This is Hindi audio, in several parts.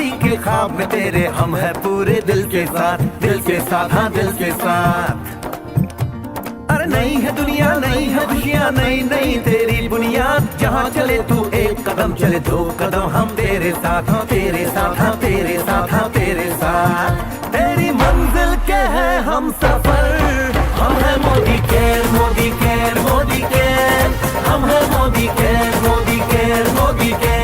शादी के ख्वाब में तेरे हम है पूरे दिल के साथ, दिल के साथ, हाँ दिल के साथ। अरे नहीं है दुनिया, नहीं है खुशियाँ, नहीं नहीं तेरी बुनियाद। जहाँ चले तू एक कदम चले दो कदम हम तेरे साथ, हाँ तेरे साथ, हाँ तेरे साथ, हाँ तेरे साथ। तेरी मंजिल के है हम सफर, हम है Modi care, Modi care, Modi care. हम है Modi care, Modi care, Modi care.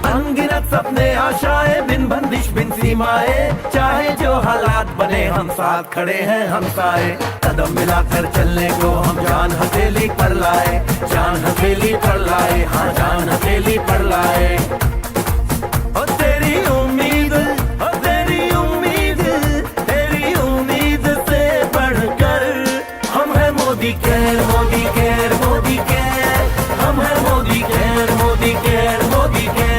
अनगिनत सपने आशाएं, बिन बंदिश बिन सीमाएं। चाहे जो हालात बने हम साथ खड़े हैं हम साए। कदम मिलाकर चलने को हम जान हथेली पर लाए, जान हथेली पर लाए, हाँ जान हथेली पर लाए। ओ तेरी उम्मीद, ओ तेरी उम्मीद, तेरी उम्मीद से बढ़कर हम है Modi care, Modi care, Modi care. हम है Modi care, Modi care, Modi care.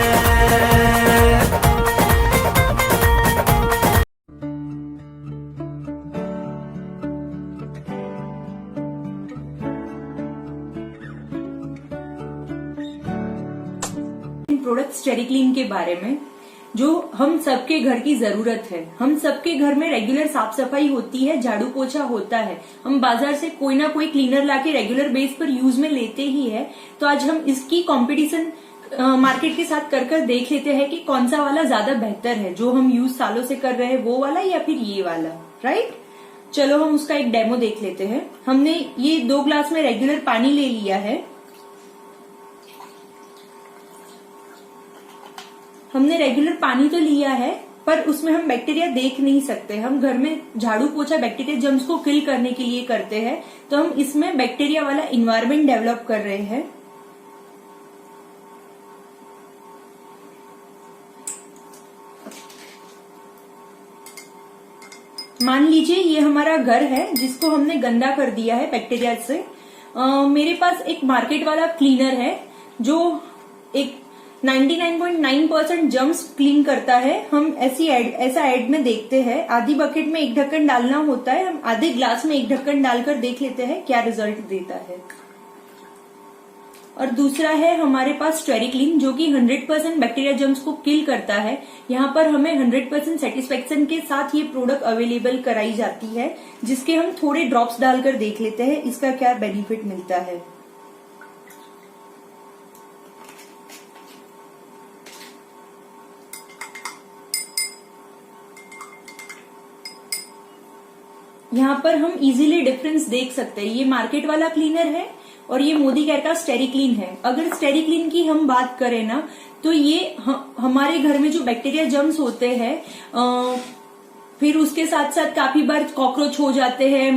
Product Stericlean के बारे में, जो हम सबके घर की जरूरत है। हम सबके घर में रेगुलर साफ सफाई होती है, झाड़ू पोछा होता है। हम बाजार से कोई ना कोई क्लीनर लाके रेगुलर बेस पर यूज में लेते ही है। तो आज हम इसकी कंपटीशन मार्केट के साथ कर देख लेते हैं कि कौन सा वाला ज्यादा बेहतर है, जो हम यूज सालों से कर रहे हैं वो वाला या फिर ये वाला, राइट। चलो हम उसका एक डेमो देख लेते हैं। हमने ये 2 ग्लास में रेगुलर पानी ले लिया है। हमने रेगुलर पानी तो लिया है, पर उसमें हम बैक्टीरिया देख नहीं सकते। हम घर में झाड़ू पोछा बैक्टीरिया जर्म्स को किल करने के लिए करते हैं, तो हम इसमें बैक्टीरिया वाला इन्वायरमेंट डेवलप कर रहे हैं। मान लीजिए ये हमारा घर है जिसको हमने गंदा कर दिया है बैक्टीरिया से। मेरे पास एक मार्केट वाला क्लीनर है जो एक 99.9% जर्म्स क्लीन करता है। हम ऐसा एड में देखते हैं। आधी बकेट में 1 ढक्कन डालना होता है, हम आधे ग्लास में 1 ढक्कन डालकर देख लेते हैं क्या रिजल्ट देता है। और दूसरा है हमारे पास स्टेरिक्लीन, जो कि 100% बैक्टीरिया जर्म्स को किल करता है। यहाँ पर हमें 100% सेटिस्फेक्शन के साथ ये प्रोडक्ट अवेलेबल कराई जाती है, जिसके हम थोड़े ड्रॉप्स डालकर देख लेते हैं इसका क्या बेनिफिट मिलता है। यहाँ पर हम इजीली डिफरेंस देख सकते हैं। ये मार्केट वाला क्लीनर है और ये मोदी केयर का स्टेरिक्लीन है। अगर स्टेरिक्लीन की हम बात करें ना, तो ये हमारे घर में जो बैक्टीरिया जर्म्स होते हैं, फिर उसके साथ साथ काफी बार कॉकरोच हो जाते हैं,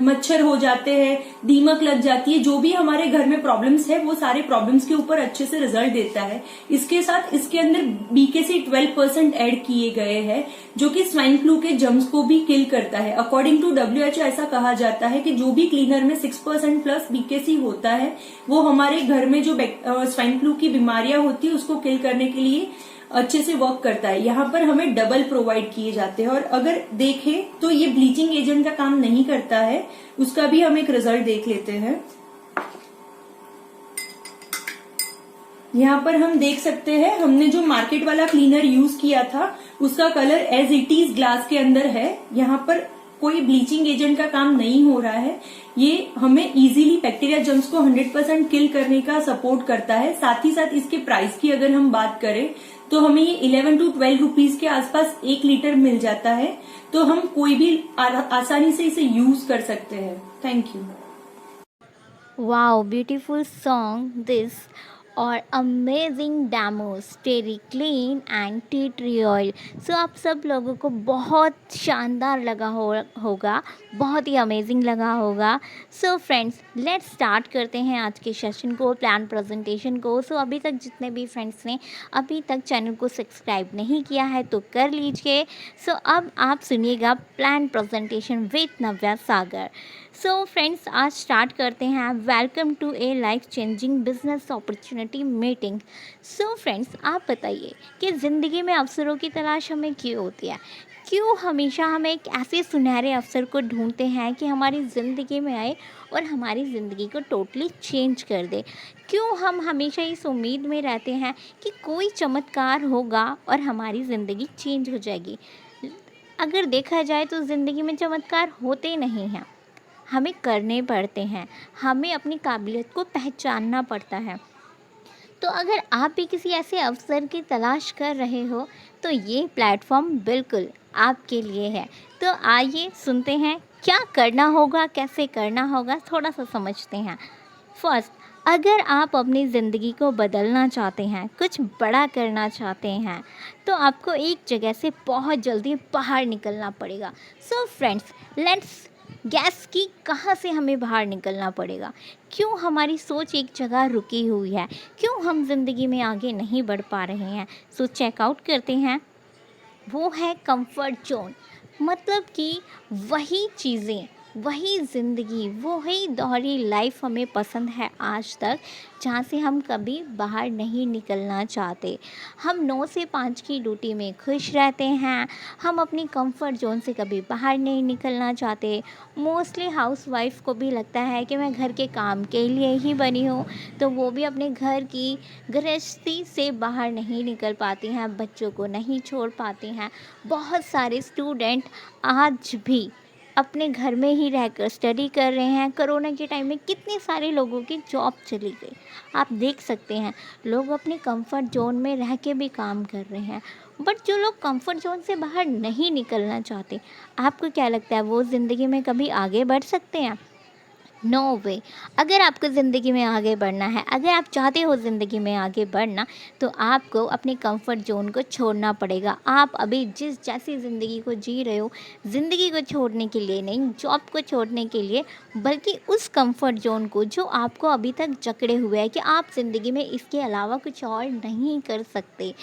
मच्छर हो जाते हैं, दीमक लग जाती है, जो भी हमारे घर में प्रॉब्लम्स है वो सारे प्रॉब्लम्स के ऊपर अच्छे से रिजल्ट देता है। इसके साथ इसके अंदर बीकेसी 12% ऐड किए गए हैं, जो कि स्वाइन फ्लू के जर्म्स को भी किल करता है। अकॉर्डिंग टू WHO ऐसा कहा जाता है कि जो भी क्लीनर में 6% प्लस बीकेसी होता है, वो हमारे घर में जो स्वाइन फ्लू की बीमारियां होती है उसको किल करने के लिए अच्छे से वर्क करता है। यहाँ पर हमें डबल प्रोवाइड किए जाते हैं। और अगर देखें तो ये ब्लीचिंग एजेंट का काम नहीं करता है, उसका भी हम एक रिजल्ट देख लेते हैं। यहाँ पर हम देख सकते हैं हमने जो मार्केट वाला क्लीनर यूज किया था उसका colour as it is glass के अंदर है। यहाँ पर कोई ब्लीचिंग एजेंट का काम नहीं हो रहा है। ये हमें इजीली बैक्टीरिया जर्म्स को 100% किल करने का सपोर्ट करता है। साथ ही साथ इसके प्राइस की अगर हम बात करें तो हमें ये 11 to 12 रुपीज के आसपास 1 लीटर मिल जाता है। तो हम कोई भी आसानी से इसे यूज कर सकते हैं। Thank you. Wow, beautiful song this और amazing demo Stericlean and tea tree oil. So आप सब लोगों को बहुत शानदार लगा होगा, बहुत ही अमेजिंग लगा होगा। सो फ्रेंड्स, लेट्स स्टार्ट करते हैं आज के सेशन को, प्लान प्रेजेंटेशन को। सो अभी तक जितने भी फ्रेंड्स ने अभी तक चैनल को सब्सक्राइब नहीं किया है तो कर लीजिए। सो अब आप सुनिएगा plan presentation with Navya Sagar. So friends, आज स्टार्ट करते हैं। Welcome to a life changing business opportunity meeting. So friends, आप बताइए कि ज़िंदगी में अवसरों की तलाश हमें क्यों होती है? क्यों हमेशा हम एक ऐसे सुनहरे अवसर को ढूंढते हैं कि हमारी ज़िंदगी में आए और हमारी ज़िंदगी को टोटली चेंज कर दे? क्यों हम हमेशा इस उम्मीद में रहते हैं कि कोई चमत्कार होगा और हमारी ज़िंदगी चेंज हो जाएगी? अगर देखा जाए तो ज़िंदगी में चमत्कार होते नहीं हैं, हमें करने पड़ते हैं, हमें अपनी काबिलियत को पहचानना पड़ता है। तो अगर आप भी किसी ऐसे अवसर की तलाश कर रहे हो तो ये प्लेटफॉर्म बिल्कुल आपके लिए है। तो आइए सुनते हैं क्या करना होगा, कैसे करना होगा, थोड़ा सा समझते हैं। फर्स्ट, अगर आप अपनी ज़िंदगी को बदलना चाहते हैं, कुछ बड़ा करना चाहते हैं, तो आपको एक जगह से बहुत जल्दी बाहर निकलना पड़ेगा। सो फ्रेंड्स, लेट्स गैस की कहाँ से हमें बाहर निकलना पड़ेगा? क्यों हमारी सोच एक जगह रुकी हुई है? क्यों हम ज़िंदगी में आगे नहीं बढ़ पा रहे हैं? सो चेकआउट करते हैं। वो है कंफर्ट जोन। मतलब कि वही चीज़ें, वही ज़िंदगी, वही दोहरी लाइफ हमें पसंद है आज तक, जहाँ से हम कभी बाहर नहीं निकलना चाहते। हम 9 से 5 की ड्यूटी में खुश रहते हैं, हम अपनी कंफर्ट जोन से कभी बाहर नहीं निकलना चाहते। मोस्टली हाउसवाइफ को भी लगता है कि मैं घर के काम के लिए ही बनी हूँ, तो वो भी अपने घर की गृहस्थी से बाहर नहीं निकल पाती हैं, बच्चों को नहीं छोड़ पाती हैं। बहुत सारे स्टूडेंट आज भी अपने घर में ही रहकर स्टडी कर रहे हैं। कोरोना के टाइम में कितने सारे लोगों की जॉब चली गई, आप देख सकते हैं। लोग अपने कंफर्ट जोन में रह के भी काम कर रहे हैं। बट जो लोग कंफर्ट जोन से बाहर नहीं निकलना चाहते, आपको क्या लगता है वो ज़िंदगी में कभी आगे बढ़ सकते हैं? नो वे। अगर आपको ज़िंदगी में आगे बढ़ना है, अगर आप चाहते हो ज़िंदगी में आगे बढ़ना, तो आपको अपने कंफर्ट जोन को छोड़ना पड़ेगा। आप अभी जिस जैसी ज़िंदगी को जी रहे हो, ज़िंदगी को छोड़ने के लिए नहीं, जॉब को छोड़ने के लिए, बल्कि उस कंफर्ट जोन को जो आपको अभी तक जकड़े हुए है कि आप ज़िंदगी में इसके अलावा कुछ और नहीं कर सकते।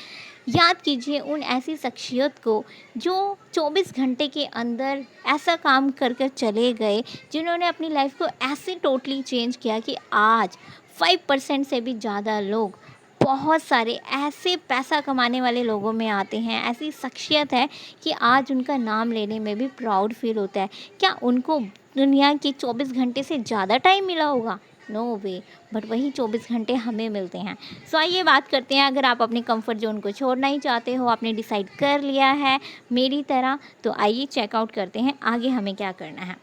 याद कीजिए उन ऐसी शख्सियत को जो 24 घंटे के अंदर ऐसा काम कर कर चले गए, जिन्होंने अपनी लाइफ को ऐसे टोटली चेंज किया कि आज 5% से भी ज़्यादा लोग बहुत सारे ऐसे पैसा कमाने वाले लोगों में आते हैं। ऐसी शख्सियत है कि आज उनका नाम लेने में भी प्राउड फील होता है। क्या उनको दुनिया के 24 घंटे से ज़्यादा टाइम मिला होगा? No way. बट वही 24 घंटे हमें मिलते हैं। सो आइए बात करते हैं, अगर आप अपने कंफर्ट जोन को छोड़ना ही चाहते हो, आपने डिसाइड कर लिया है मेरी तरह, तो आइए चेकआउट करते हैं आगे हमें क्या करना है।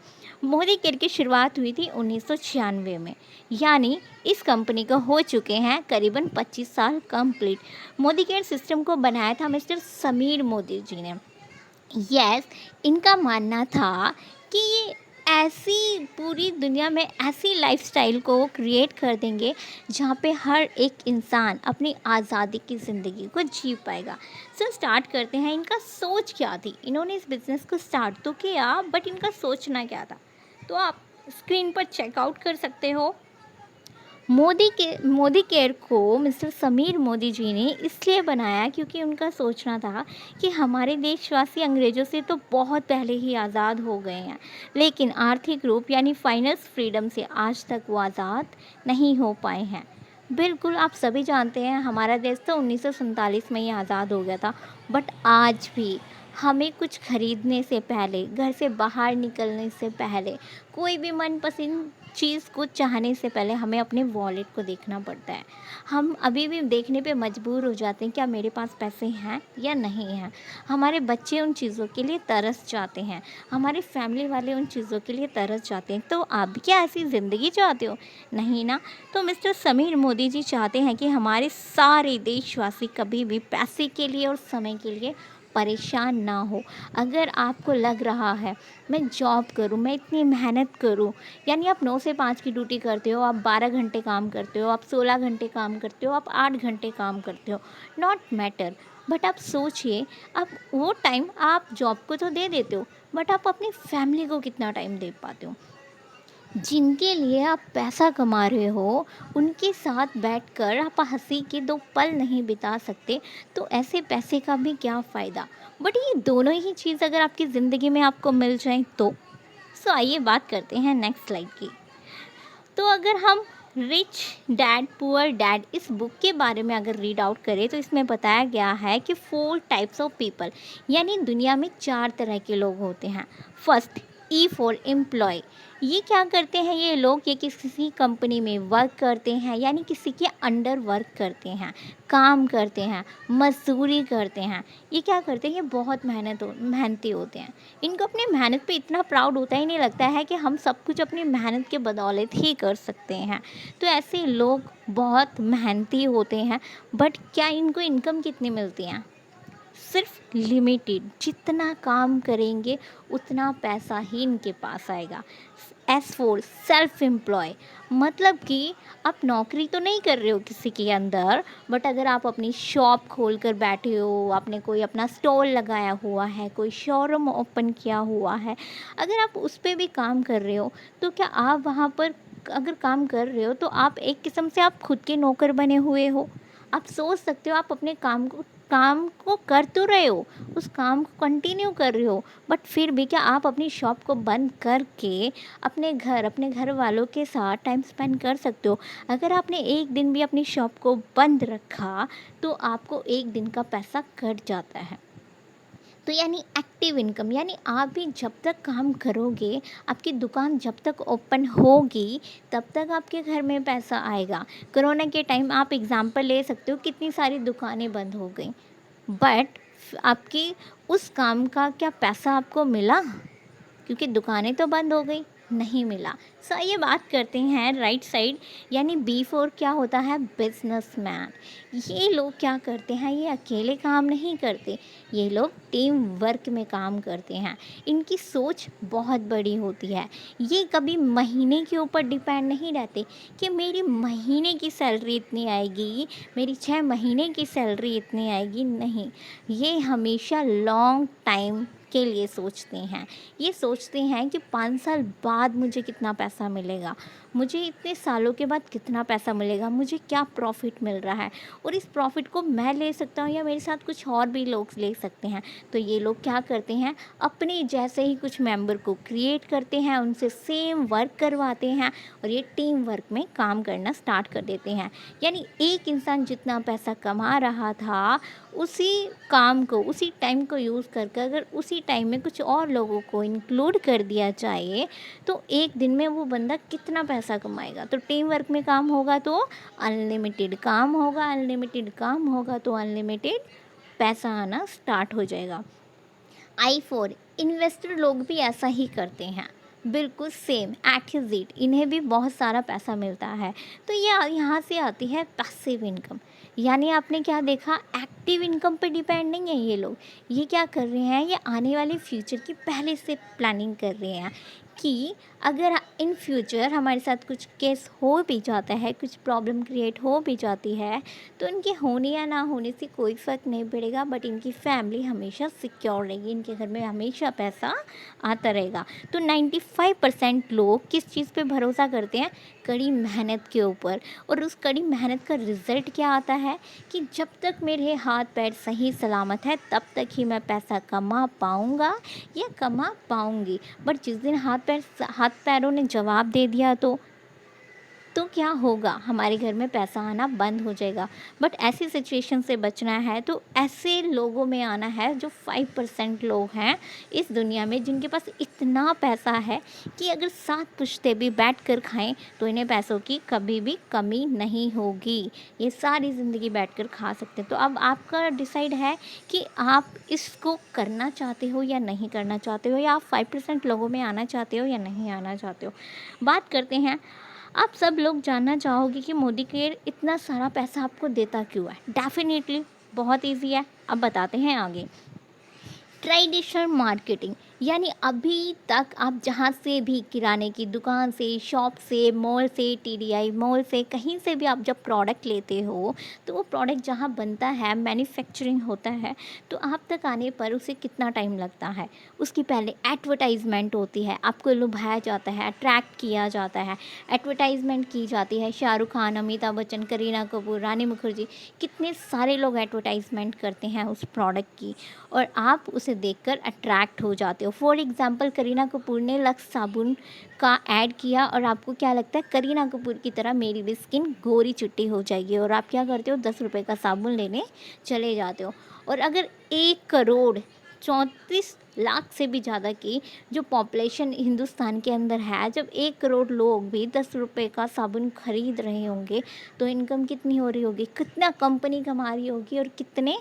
मोदी केयर की शुरुआत हुई थी 1996 में, यानी इस कंपनी को हो चुके हैं करीबन 25 साल कंप्लीट। मोदी केयर सिस्टम को बनाया था मिस्टर समीर मोदी जी ने। यस, इनका मानना था कि ये ऐसी पूरी दुनिया में ऐसी लाइफस्टाइल को क्रिएट कर देंगे जहाँ पे हर एक इंसान अपनी आज़ादी की ज़िंदगी को जी पाएगा। सो स्टार्ट करते हैं। इनका सोच क्या थी? इन्होंने इस बिज़नेस को स्टार्ट तो किया, बट इनका सोचना क्या था, तो आप स्क्रीन पर चेकआउट कर सकते हो। मोदी केयर को मिस्टर समीर मोदी जी ने इसलिए बनाया क्योंकि उनका सोचना था कि हमारे देशवासी अंग्रेज़ों से तो बहुत पहले ही आज़ाद हो गए हैं, लेकिन आर्थिक रूप यानी फाइनेंस फ्रीडम से आज तक वो आज़ाद नहीं हो पाए हैं। बिल्कुल, आप सभी जानते हैं हमारा देश तो 1947 में ही आज़ाद हो गया था, बट आज भी हमें कुछ खरीदने से पहले, घर से बाहर निकलने से पहले, कोई भी मनपसंद चीज़ को चाहने से पहले हमें अपने वॉलेट को देखना पड़ता है। हम अभी भी देखने पे मजबूर हो जाते हैं क्या मेरे पास पैसे हैं या नहीं हैं। हमारे बच्चे उन चीज़ों के लिए तरस जाते हैं, हमारे फैमिली वाले उन चीज़ों के लिए तरस जाते हैं। तो आप क्या ऐसी ज़िंदगी चाहते हो? नहीं ना। तो मिस्टर समीर मोदी जी चाहते हैं कि हमारे सारे देशवासी कभी भी पैसे के लिए और समय के लिए परेशान ना हो। अगर आपको लग रहा है मैं जॉब करूं, मैं इतनी मेहनत करूं, यानी आप 9 से 5 की ड्यूटी करते हो, आप 12 घंटे काम करते हो, आप 16 घंटे काम करते हो, आप 8 घंटे काम करते हो, नॉट मैटर। बट आप सोचिए, आप वो टाइम आप जॉब को तो दे देते हो, बट आप अपनी फैमिली को कितना टाइम दे पाते हो? जिनके लिए आप पैसा कमा रहे हो, उनके साथ बैठकर आप हंसी के 2 पल नहीं बिता सकते, तो ऐसे पैसे का भी क्या फ़ायदा। बट ये दोनों ही चीज़ अगर आपकी ज़िंदगी में आपको मिल जाएं तो सो आइए बात करते हैं नेक्स्ट स्लाइड की। तो अगर हम रिच डैड पुअर डैड इस बुक के बारे में अगर रीड आउट करें तो इसमें बताया गया है कि 4 टाइप्स ऑफ पीपल, यानी दुनिया में 4 तरह के लोग होते हैं। First, E for employ. ये क्या करते हैं ये लोग? ये किसी कंपनी में वर्क करते हैं, यानी किसी के अंडर वर्क करते हैं, काम करते हैं, मजदूरी करते हैं। ये क्या करते हैं? ये बहुत मेहनती होते हैं। इनको अपनी मेहनत पे इतना प्राउड होता ही नहीं, लगता है कि हम सब कुछ अपनी मेहनत के बदौलत ही कर सकते हैं। तो ऐसे लोग बहुत मेहनती होते हैं। बट क्या इनको इनकम कितनी मिलती है? सिर्फ लिमिटेड। जितना काम करेंगे उतना पैसा ही इनके पास आएगा। एस फोर सेल्फ एम्प्लॉय, मतलब कि आप नौकरी तो नहीं कर रहे हो किसी के अंदर, बट अगर आप अपनी शॉप खोल कर बैठे हो, आपने कोई अपना स्टॉल लगाया हुआ है, कोई शोरूम ओपन किया हुआ है, अगर आप उस पर भी काम कर रहे हो, तो क्या आप वहाँ पर अगर काम कर रहे हो तो आप एक किस्म से आप खुद के नौकर बने हुए हो। आप सोच सकते हो, आप अपने काम को कर तो रहे हो, उस काम को कंटिन्यू कर रहे हो, बट फिर भी क्या आप अपनी शॉप को बंद करके अपने घर वालों के साथ टाइम स्पेंड कर सकते हो? अगर आपने एक दिन भी अपनी शॉप को बंद रखा तो आपको एक दिन का पैसा कट जाता है। तो यानी एक्टिव इनकम, यानी आप भी जब तक काम करोगे, आपकी दुकान जब तक ओपन होगी तब तक आपके घर में पैसा आएगा। कोरोना के टाइम आप एग्ज़ाम्पल ले सकते हो, कितनी सारी दुकानें बंद हो गई, बट आपकी उस काम का क्या पैसा आपको मिला? क्योंकि दुकानें तो बंद हो गई, नहीं मिला। सो ये बात करते हैं राइट साइड, यानी बी फोर क्या होता है? बिजनेसमैन। ये लोग क्या करते हैं? ये अकेले काम नहीं करते, ये लोग टीम वर्क में काम करते हैं। इनकी सोच बहुत बड़ी होती है। ये कभी महीने के ऊपर डिपेंड नहीं रहते कि मेरी महीने की सैलरी इतनी आएगी, मेरी 6 महीने की सैलरी इतनी आएगी, नहीं। ये हमेशा लॉन्ग टाइम के लिए सोचते हैं। ये सोचते हैं कि 5 साल बाद मुझे कितना पैसा मिलेगा, मुझे इतने सालों के बाद कितना पैसा मिलेगा, मुझे क्या प्रॉफिट मिल रहा है, और इस प्रॉफिट को मैं ले सकता हूँ या मेरे साथ कुछ और भी लोग ले सकते हैं। तो ये लोग क्या करते हैं? अपने जैसे ही कुछ मेंबर को क्रिएट करते हैं, उनसे सेम वर्क करवाते हैं और ये टीम वर्क में काम करना स्टार्ट कर देते हैं। यानी एक इंसान जितना पैसा कमा रहा था, उसी काम को, उसी टाइम को यूज़ करके अगर उसी टाइम में कुछ और लोगों को इंक्लूड कर दिया जाए तो एक दिन में वो बंदा कितना पैसा कमाएगा। तो टीम वर्क में काम होगा तो अनलिमिटेड काम होगा, अनलिमिटेड काम होगा तो अनलिमिटेड पैसा आना स्टार्ट हो जाएगा। आई फोर इन्वेस्टर लोग भी ऐसा ही करते हैं, बिल्कुल सेम एक्ट, इन्हें भी बहुत सारा पैसा मिलता है। तो ये यहाँ से आती है पैसिव इनकम। यानी आपने क्या देखा? एक्टिव इनकम पे डिपेंड नहीं है ये लोग। ये क्या कर रहे हैं? ये आने वाले फ्यूचर की पहले से प्लानिंग कर रहे हैं कि अगर इन फ्यूचर हमारे साथ कुछ केस हो भी जाता है, कुछ प्रॉब्लम क्रिएट हो भी जाती है, तो इनके होने या ना होने से कोई फ़र्क नहीं पड़ेगा, बट इनकी फैमिली हमेशा सिक्योर रहेगी, इनके घर में हमेशा पैसा आता रहेगा। तो 95% लोग किस चीज़ पे भरोसा करते हैं? कड़ी मेहनत के ऊपर। और उस कड़ी मेहनत का रिज़ल्ट क्या आता है कि जब तक मेरे हाथ पैर सही सलामत है तब तक ही मैं पैसा कमा पाऊँगा या कमा पाऊँगी। बट जिस दिन हाथ पैरों ने जवाब दे दिया तो क्या होगा? हमारे घर में पैसा आना बंद हो जाएगा। बट ऐसी सिचुएशन से बचना है तो ऐसे लोगों में आना है जो 5% लोग हैं इस दुनिया में, जिनके पास इतना पैसा है कि अगर 7 पुश्ते भी बैठ कर खाएं तो इन्हें पैसों की कभी भी कमी नहीं होगी। ये सारी ज़िंदगी बैठ कर खा सकते हैं। तो अब आपका डिसाइड है कि आप इसको करना चाहते हो या नहीं करना चाहते हो, या आप 5% लोगों में आना चाहते हो या नहीं आना चाहते हो। बात करते हैं, आप सब लोग जानना चाहोगे कि मोदी केयर इतना सारा पैसा आपको देता क्यों है? डेफिनेटली बहुत इजी है, अब बताते हैं आगे। ट्रेडिशनल मार्केटिंग, यानी अभी तक आप जहाँ से भी किराने की दुकान से, शॉप से, मॉल से, TDI मॉल से, कहीं से भी आप जब प्रोडक्ट लेते हो तो वो प्रोडक्ट जहाँ बनता है, मैन्युफैक्चरिंग होता है, तो आप तक आने पर उसे कितना टाइम लगता है? उसकी पहले एडवर्टाइजमेंट होती है, आपको लुभाया जाता है, अट्रैक्ट किया जाता है, एडवर्टाइजमेंट की जाती है। शाहरुख खान, अमिताभ बच्चन, करीना कपूर, रानी मुखर्जी, कितने सारे लोग एडवर्टाइजमेंट करते हैं उस प्रोडक्ट की, और आप उसे देखकर अट्रैक्ट हो जाते हो। फॉर एग्ज़ाम्पल करीना कपूर ने लक्स साबुन का ऐड किया और आपको क्या लगता है करीना कपूर की तरह मेरी भी स्किन गोरी चिट्टी हो जाएगी, और आप क्या करते हो 10 रुपये का साबुन लेने चले जाते हो। और अगर 1 करोड़ 34 लाख से भी ज़्यादा की जो पॉपुलेशन हिंदुस्तान के अंदर है, जब 1 करोड़ लोग भी 10 रुपये का साबुन खरीद रहे होंगे तो इनकम कितनी हो रही होगी, कितना कंपनी कमा रही होगी और कितने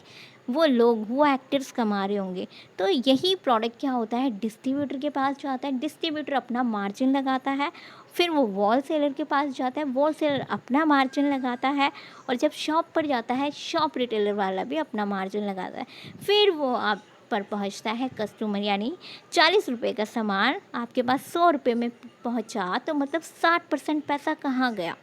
वो लोग, वो एक्टर्स कमा रहे होंगे। तो यही प्रोडक्ट क्या होता है, डिस्ट्रीब्यूटर के पास जाता है, डिस्ट्रीब्यूटर अपना मार्जिन लगाता है, फिर वो वॉल सेलर के पास जाता है, वॉल सेलर अपना मार्जिन लगाता है, और जब शॉप पर जाता है शॉप रिटेलर वाला भी अपना मार्जिन लगाता है, फिर वो आप पर पहुंचता है कस्टमर। यानी 40 रुपये का सामान आपके पास 100 रुपये में पहुंचा, तो मतलब 60% पैसा कहाँ गया,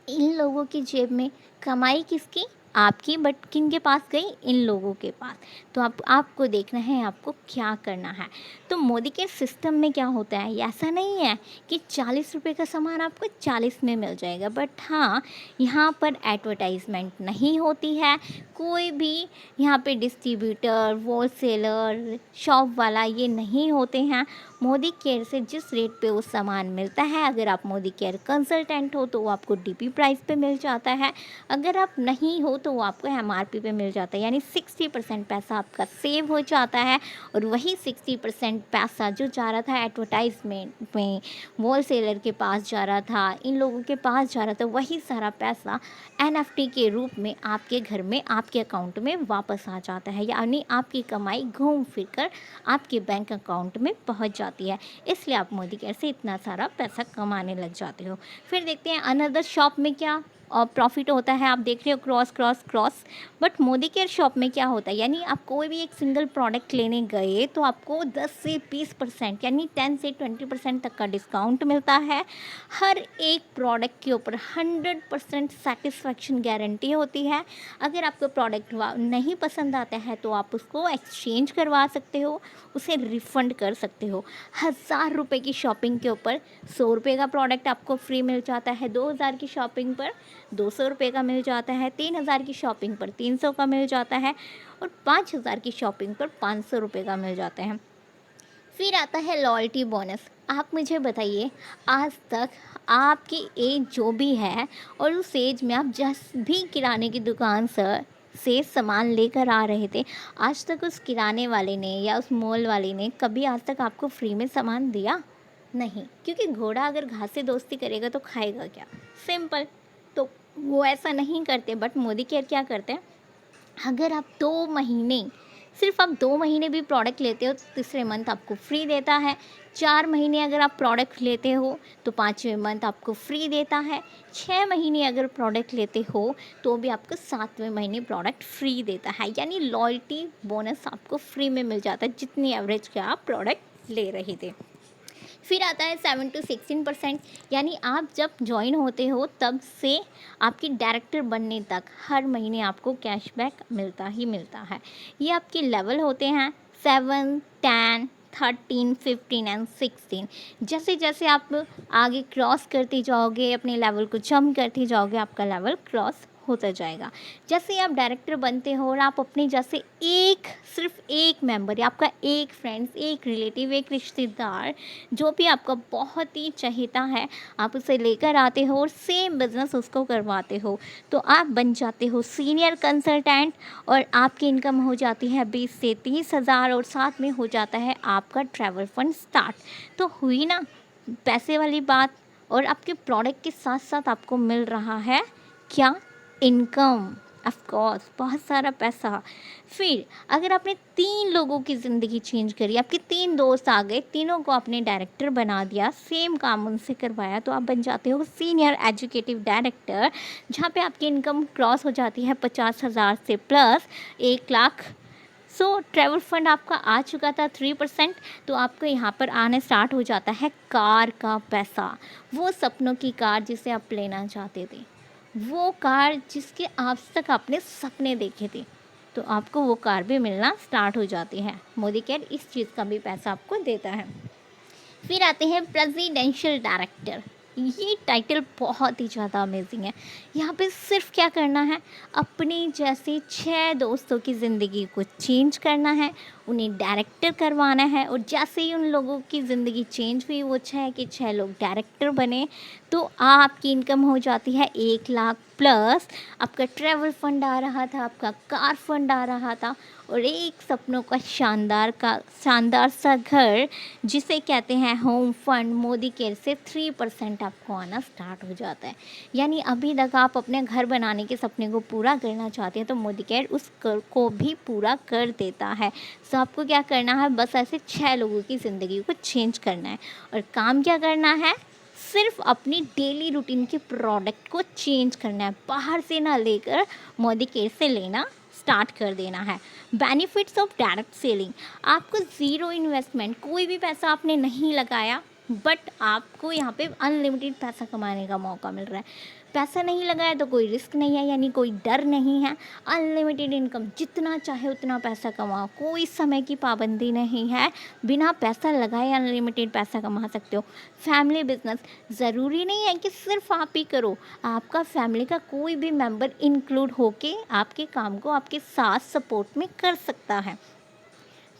इन लोगों की जेब में। कमाई किसकी, आपकी, बट किन के पास गई, इन लोगों के पास। तो आपको देखना है आपको क्या करना है। तो मोदी के सिस्टम में क्या होता है, ऐसा नहीं है कि 40 रुपये का सामान आपको 40 में मिल जाएगा, बट हाँ यहाँ पर एडवर्टाइजमेंट नहीं होती है, कोई भी यहाँ पे डिस्ट्रीब्यूटर, होलसेलर, शॉप वाला ये नहीं होते हैं। मोदी केयर से जिस रेट पे वो सामान मिलता है, अगर आप मोदी केयर कंसल्टेंट हो तो वो आपको डीपी प्राइस पे मिल जाता है, अगर आप नहीं हो तो वो आपको एमआरपी पे मिल जाता है। यानी 60% पैसा आपका सेव हो जाता है, और वही 60% पैसा जो जा रहा था एडवर्टाइजमेंट में, होलसेलर के पास जा रहा था, इन लोगों के पास जा रहा था, वही सारा पैसा एनएफटी के रूप में आपके घर में, आपके अकाउंट में वापस आ जाता है। यानी आपकी कमाई घूम फिर कर आपके बैंक अकाउंट में पहुंच जाती है। इसलिए आप मोदी केयर से इतना सारा पैसा कमाने लग जाते हो। फिर देखते हैं अनदर शॉप में क्या प्रॉफिट होता है। आप देख रहे हो cross cross cross, but Modi care shop में क्या होता है, यानी आप कोई भी एक सिंगल प्रोडक्ट लेने गए तो आपको 10 से 20% यानी 10 से 20% तक का डिस्काउंट मिलता है। हर एक प्रोडक्ट के ऊपर 100% सेटिस्फैक्शन गारंटी होती है। अगर आपको प्रोडक्ट नहीं पसंद आता है तो आप उसको एक्सचेंज करवा सकते हो, उसे रिफ़ंड कर सकते हो। 1000 रुपये की शॉपिंग के ऊपर 100 रुपये का प्रोडक्ट आपको फ्री मिल जाता है, 2000 की शॉपिंग पर 200 रुपये का मिल जाता है, 3000 की शॉपिंग पर 300 का मिल जाता है, और 5000 की शॉपिंग पर 500 रुपये का मिल जाता है। फिर आता है लॉयल्टी बोनस। आप मुझे बताइए, आज तक आपकी एज जो भी है और उस एज में आप जिस भी किराने की दुकान से सामान लेकर आ रहे थे, आज तक उस किराने वाले ने या उस मॉल वाले ने कभी आज तक आपको फ्री में सामान दिया? नहीं, क्योंकि घोड़ा अगर घास से दोस्ती करेगा तो खाएगा क्या, सिंपल। तो वो ऐसा नहीं करते, बट मोदी केयर क्या करते हैं, अगर आप 2 महीने, सिर्फ आप 2 महीने भी प्रोडक्ट लेते हो तो तीसरे मंथ आपको फ्री देता है। 4 महीने अगर आप प्रोडक्ट लेते हो तो 5वें मंथ आपको फ्री देता है। 6 महीने अगर प्रोडक्ट लेते हो तो भी आपको 7वें महीने प्रोडक्ट फ्री देता है। यानी लॉयल्टी बोनस आपको फ्री में मिल जाता है जितनी एवरेज का आप प्रोडक्ट ले रहे थे। फिर आता है 7 to 16%, यानी आप जब ज्वाइन होते हो तब से आपकी डायरेक्टर बनने तक हर महीने आपको कैशबैक मिलता ही मिलता है। ये आपके लेवल होते हैं 7, 10, 13, 15 एंड 16। जैसे जैसे आप आगे क्रॉस करते जाओगे, अपने लेवल को जंप करते जाओगे, आपका लेवल क्रॉस होता जाएगा। जैसे आप डायरेक्टर बनते हो और आप अपने जैसे सिर्फ एक मेंबर या आपका एक फ्रेंड्स, एक रिलेटिव, एक रिश्तेदार जो भी आपका बहुत ही चहेता है, आप उसे लेकर आते हो और सेम बिजनेस उसको करवाते हो, तो आप बन जाते हो सीनियर कंसल्टेंट, और आपकी इनकम हो जाती है 20 से 30 हज़ार, और साथ में हो जाता है आपका ट्रैवल फंड स्टार्ट। तो हुई ना पैसे वाली बात, और आपके प्रोडक्ट के साथ साथ आपको मिल रहा है क्या, इनकम, ऑफ कोर्स बहुत सारा पैसा। फिर अगर आपने 3 लोगों की ज़िंदगी चेंज करी, आपके 3 दोस्त आ गए, तीनों को आपने डायरेक्टर बना दिया, सेम काम उनसे करवाया, तो आप बन जाते हो सीनियर एजुकेटिव डायरेक्टर, जहाँ पे आपकी इनकम क्रॉस हो जाती है 50,000 से प्लस 1 लाख। सो ट्रैवल फंड आपका आ चुका था 3%, तो आपको यहाँ पर आने स्टार्ट हो जाता है कार का पैसा। वो सपनों की कार जिसे आप लेना चाहते थे, वो कार जिसके आज तक आपने सपने देखे थे, तो आपको वो कार भी मिलना स्टार्ट हो जाती है। मोदी केयर इस चीज़ का भी पैसा आपको देता है। फिर आते हैं प्रेसिडेंशियल डायरेक्टर। ये टाइटल बहुत ही ज़्यादा अमेजिंग है। यहाँ पे सिर्फ क्या करना है, अपने जैसे 6 दोस्तों की ज़िंदगी को चेंज करना है, उन्हें डायरेक्टर करवाना है। और जैसे ही उन लोगों की ज़िंदगी चेंज हुई, वो 6 के 6 लोग डायरेक्टर बने, तो आपकी इनकम हो जाती है 1 लाख प्लस। आपका ट्रैवल फंड आ रहा था, आपका कार फंड आ रहा था, और एक सपनों का शानदार सा घर, जिसे कहते हैं होम फंड, मोदी केयर से 3% आपको आना स्टार्ट हो जाता है। यानी अभी तक आप अपने घर बनाने के सपने को पूरा करना चाहते हैं, तो मोदी केयर उस को भी पूरा कर देता है। सो आपको क्या करना है, बस ऐसे 6 लोगों की ज़िंदगी को चेंज करना है। और काम क्या करना है, सिर्फ अपनी डेली रूटीन के प्रोडक्ट को चेंज करना है, बाहर से ना लेकर मोदी केयर से लेना स्टार्ट कर देना है। बेनिफिट्स ऑफ डायरेक्ट सेलिंग, आपको ज़ीरो इन्वेस्टमेंट, कोई भी पैसा आपने नहीं लगाया, बट आपको यहाँ पे अनलिमिटेड पैसा कमाने का मौका मिल रहा है। पैसा नहीं लगाया तो कोई रिस्क नहीं है, यानी कोई डर नहीं है। अनलिमिटेड इनकम, जितना चाहे उतना पैसा कमाओ, कोई समय की पाबंदी नहीं है, बिना पैसा लगाए अनलिमिटेड पैसा कमा सकते हो। फैमिली बिजनेस, ज़रूरी नहीं है कि सिर्फ आप ही करो, आपका फैमिली का कोई भी मेंबर इंक्लूड होके आपके काम को आपके साथ सपोर्ट में कर सकता है।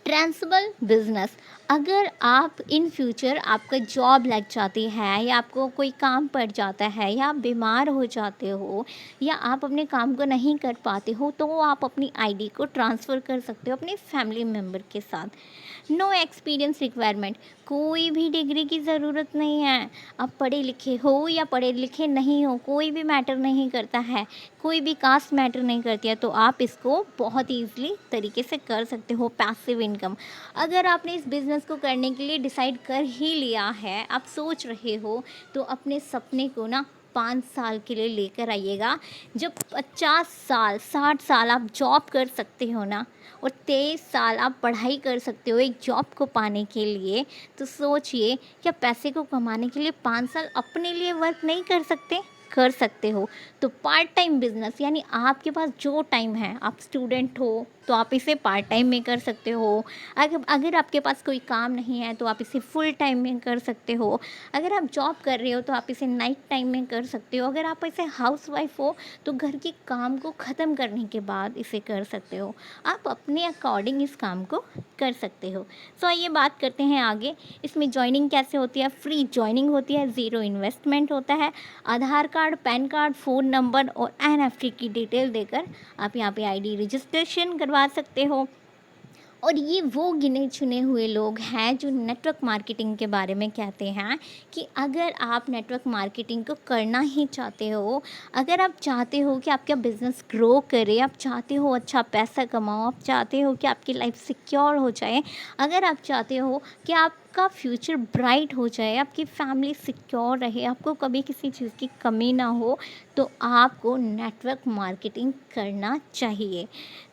ट्रांसफरेबल बिजनेस, अगर आप इन फ्यूचर आपका जॉब लग जाती है, या आपको कोई काम पड़ जाता है, या आप बीमार हो जाते हो, या आप अपने काम को नहीं कर पाते हो, तो आप अपनी आईडी को ट्रांसफ़र कर सकते हो अपने फैमिली मेम्बर के साथ। नो एक्सपीरियंस रिक्वायरमेंट, कोई भी डिग्री की ज़रूरत नहीं है। आप पढ़े लिखे हो या पढ़े लिखे नहीं हो, कोई भी मैटर नहीं करता है, कोई भी कास्ट मैटर नहीं करती है, तो आप इसको बहुत ईज़िली तरीके से कर सकते हो। पैसिव इनकम, अगर आपने इस बिज़नेस को करने के लिए डिसाइड कर ही लिया है, आप सोच रहे हो, तो अपने सपने को ना 5 साल के लिए लेकर आइएगा। जब 50 साल 60 साल आप जॉब कर सकते हो ना, और 23 साल आप पढ़ाई कर सकते हो एक जॉब को पाने के लिए, तो सोचिए क्या पैसे को कमाने के लिए 5 साल अपने लिए वर्क नहीं कर सकते हो। तो पार्ट टाइम बिजनेस, यानी आपके पास जो टाइम है, आप स्टूडेंट हो तो आप इसे पार्ट टाइम में कर सकते हो। अगर आपके पास कोई काम नहीं है तो आप इसे फुल टाइम में कर सकते हो। अगर आप जॉब कर रहे हो तो आप इसे नाइट टाइम में कर सकते हो। अगर आप ऐसे हाउसवाइफ हो तो घर के काम को ख़त्म करने के बाद इसे कर सकते हो। आप अपने अकॉर्डिंग इस काम को कर सकते हो। सो आइए बात करते हैं आगे, इसमें ज्वाइनिंग कैसे होती है। फ्री ज्वाइनिंग होती है, ज़ीरो इन्वेस्टमेंट होता है। Aadhaar card, PAN card, phone number और NFT की डिटेल देकर आप यहाँ पे ID रजिस्ट्रेशन करवा सकते हो। और ये वो गिने चुने हुए लोग हैं जो नेटवर्क मार्केटिंग के बारे में कहते हैं कि अगर आप नेटवर्क मार्केटिंग को करना ही चाहते हो, अगर आप चाहते हो कि आपका बिज़नेस ग्रो करे, आप चाहते हो अच्छा पैसा कमाओ, आप चाहते हो कि आपकी लाइफ सिक्योर हो जाए, अगर आप चाहते हो कि आपका फ्यूचर ब्राइट हो जाए, आपकी फैमिली सिक्योर रहे, आपको कभी किसी चीज़ की कमी ना हो, तो आपको नेटवर्क मार्केटिंग करना चाहिए।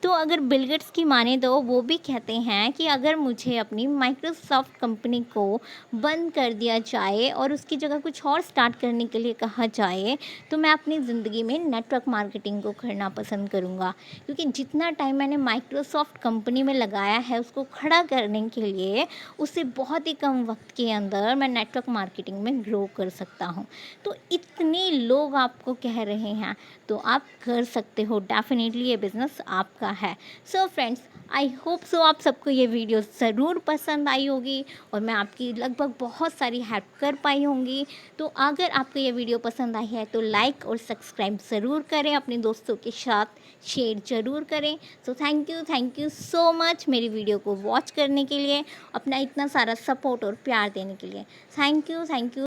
तो अगर बिल गेट्स की माने तो वो भी कहते हैं कि अगर मुझे अपनी माइक्रोसॉफ्ट कंपनी को बंद कर दिया जाए और उसकी जगह कुछ और स्टार्ट करने के लिए कहा जाए, तो मैं अपनी ज़िंदगी में नेटवर्क मार्केटिंग को करना पसंद करूँगा। क्योंकि जितना टाइम मैंने माइक्रोसॉफ्ट कंपनी में लगाया है उसको खड़ा करने के लिए, उससे बहुत ही कम वक्त के अंदर मैं नेटवर्क मार्केटिंग में ग्रो कर सकता हूँ। तो इतने लोग आपको कह रहे हैं तो आप कर सकते हो, डेफिनेटली ये बिज़नेस आपका है। So friends, I hope so आप सबको ये वीडियो ज़रूर पसंद आई होगी और मैं आपकी लगभग बहुत सारी हेल्प कर पाई होंगी। तो अगर आपको ये वीडियो पसंद आई है तो लाइक और सब्सक्राइब ज़रूर करें, अपने दोस्तों के साथ शेयर ज़रूर करें। So thank you so much मेरी वीडियो को वॉच करने के लिए, अपना इतना सारा सपोर्ट और प्यार देने के लिए। Thank you.